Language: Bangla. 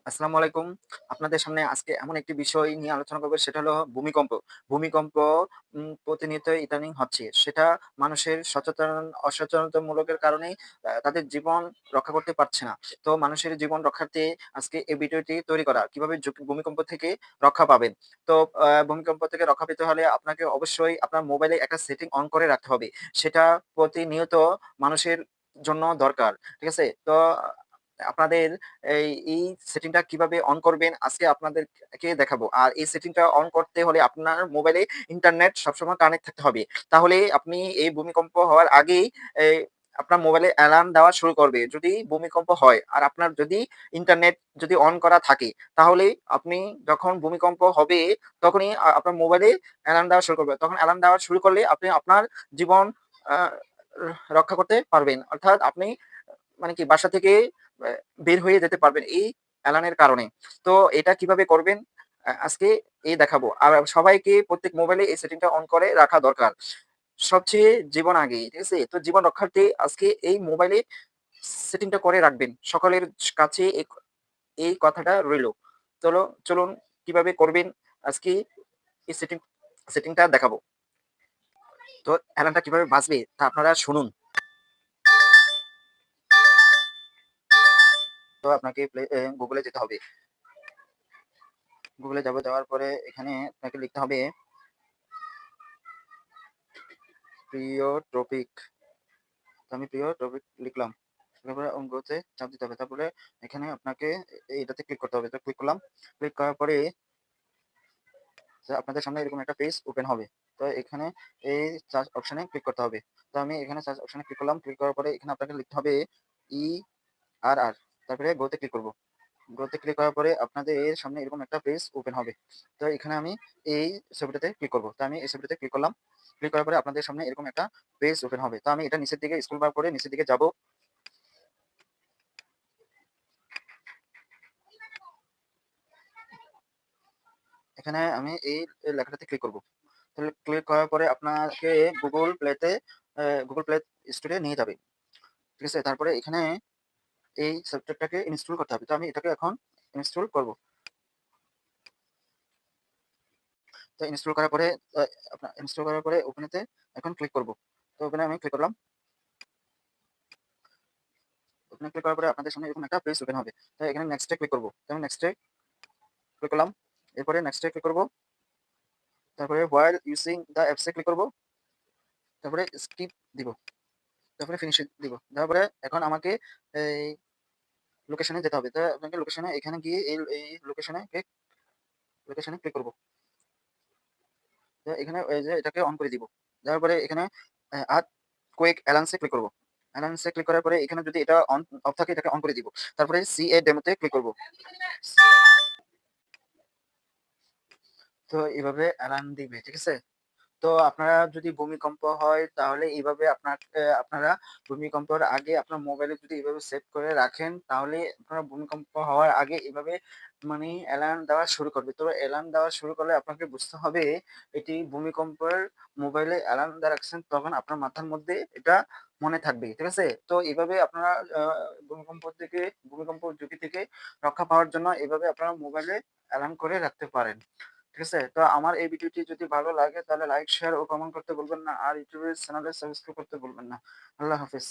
আসসালামু আলাইকুম। আপনাদের সামনে আজকে এমন একটি বিষয় নিয়ে আলোচনা করব সেটা হলো ভূমিকম্প। ভূমিকম্প প্রতিনিয়ত ইদানিং হচ্ছে। সেটা মানুষের অসচেতনতামূলকের কারণেই তাদের জীবন রক্ষা করতে পারছে না। তো মানুষের জীবন রক্ষার্থে আজকে এই ভিডিওটি তৈরি করা। কিভাবে ভূমিকম্প থেকে রক্ষা পাবেন। তো ভূমিকম্প থেকে রক্ষা পেতে হলে আপনাকে অবশ্যই আপনার মোবাইলে একটা সেটিং অন করে রাখতে হবে। সেটা প্রতিনিয়ত মানুষের জন্য দরকার। ঠিক আছে? তো আপনাদের এই সেটিংটা কিভাবে অন করবেন আজকে আপনাদেরকে দেখাবো। আর এই সেটিংটা অন করতে হলে আপনার মোবাইলে ইন্টারনেট সবসময় কানেক্ট থাকতে হবে। তাহলে আপনি এই ভূমিকম্প হওয়ার আগেই এই আপনার মোবাইলে অ্যালার্ম দেওয়া শুরু করবে। যদি ভূমিকম্প হয় আর আপনার যদি ইন্টারনেট যদি অন করা থাকে, তাহলে আপনি যখন ভূমিকম্প হবে তখনই আপনার মোবাইলে অ্যালার্ম দেওয়া শুরু করবে। তখন অ্যালার্ম দেওয়া শুরু করলে আপনি আপনার জীবন আ রক্ষা করতে পারবেন। অর্থাৎ আপনি মানে কি বাসা থেকে অ্যা বের হয়ে যেতে পারবেন এই এলানের কারণে। তো এটা কিভাবে করবেন আজকে দেখাবো। আর সবাইকে প্রত্যেক মোবাইলে এই সেটিংটা অন করে রাখা দরকার। সবচেয়ে জীবন আগে, ঠিক আছে? তো জীবন রক্ষার্থে আজকে এই মোবাইলে সেটিংটা করে রাখবেন। সকলের কাছে এই কথাটা রইলো। চলুন কিভাবে করবেন আজকে এই সেটিংটা দেখাবো। তো এলানটা কিভাবে বাজবে তা আপনারা শুনুন। তো আপনাকে Google এ যেতে হবে। Google এ যাওয়ার পরে এখানে আপনাকে লিখতে হবে প্রিয় টপিক। তো আমি প্রিয় টপিক লিখলাম। তারপরে অঙ্কতে চাপ দিতে হবে। তারপরে এখানে আপনাকে এইটাতে ক্লিক করতে হবে। তো ক্লিক করলাম। ক্লিক করার পরে আপনাদের সামনে এরকম একটা পেজ ওপেন হবে। তো এখানে এই সার্চ অপশনে ক্লিক করতে হবে। তো আমি এখানে সার্চ অপশনে ক্লিক করলাম। ক্লিক করার পরে এখানে আপনাকে লিখতে হবে ERR। তারপরে গো তে ক্লিক করব। গো তে ক্লিক করার পরে আপনাদের সামনে এরকম একটা পেজ ওপেন হবে। তো এখানে আমি এই ছবিটাতে ক্লিক করব। তো আমি এই ছবিটাতে ক্লিক করলাম। ক্লিক করার পরে আপনাদের সামনে এরকম একটা পেজ ওপেন হবে। তো আমি এটা নিচের দিকে স্ক্রল বার করে নিচের দিকে যাব। এখানে আমি এই লেখাটাতে ক্লিক করব। তাহলে ক্লিক করার পরে আপনাকে Google Play স্টোরে নিয়ে যাবে। ঠিক আছে? তারপরে এখানে এই সফটওয়্যারটাকে ইনস্টল করতে হবে। তো আমি এটাকে এখন ইনস্টল করব। তো ইনস্টল করার পরে আ আপনার ইনস্টল করার পরে ওপেন তে এখন ক্লিক করব। তো ওপেনে আমি ক্লিক করলাম। ওপেনে ক্লিক করার পরে আপনাদের সামনে এরকম একটা পেজ ওপেন হবে। তো এখানে নেক্সট এ ক্লিক করব। তো আমি নেক্সট এ ক্লিক করলাম। এরপরে নেক্সট এ ক্লিক করব। তারপরে while using the apps A click করব। তারপরে স্কিপ দিব। তারপরে ফিনিশ দিব। দেওয়ার পরে এখন আমাকে এই লোকেশনে যেতে হবে। তো আপনাকে লোকেশনে এখানে গিয়ে এই লোকেশনে ক্লিক করব। তো এখানে এই যে এটাকে অন করে দিব। দেওয়ার পরে এখানে আর্থকুয়েক অ্যালার্মস এ ক্লিক করব। অ্যালার্মস এ ক্লিক করার পরে এখানে যদি এটা অফ থাকে এটাকে অন করে দিব। তারপরে সিএ ডেমো তে ক্লিক করব। তো এভাবে অ্যালার্ম দিবে। ঠিক আছে? তো আপনারা যদি ভূমিকম্প হয় তাহলে এইভাবে আপনারা ভূমিকম্পের আগে আপনার মোবাইলে যদি এভাবে সেভ করে রাখেন তাহলে আপনারা ভূমিকম্প হওয়ার আগে এভাবে মানে অ্যালার্ম দেওয়া শুরু করবে। তো অ্যালার্ম দেওয়া শুরু করলে আপনাকে বুঝতে হবে এটি ভূমিকম্পের মোবাইলে অ্যালার্ম দেওয়া রাখছেন তখন আপনার মাথার মধ্যে এটা মনে থাকবে। ঠিক আছে? তো এভাবে আপনারা আ ভূমিকম্প থেকে ভূমিকম্প ঝুঁকি থেকে রক্ষা পাওয়ার জন্য এভাবে আপনারা মোবাইলে অ্যালার্ম করে রাখতে পারেন। ঠিক আছে? তো আমার এই ভিডিওটি যদি ভালো লাগে তাহলে লাইক, শেয়ার ও কমেন্ট করতে ভুলবেন না। আর YouTube এর চ্যানেলে সাবস্ক্রাইব করতে ভুলবেন না। আল্লাহ হাফেজ।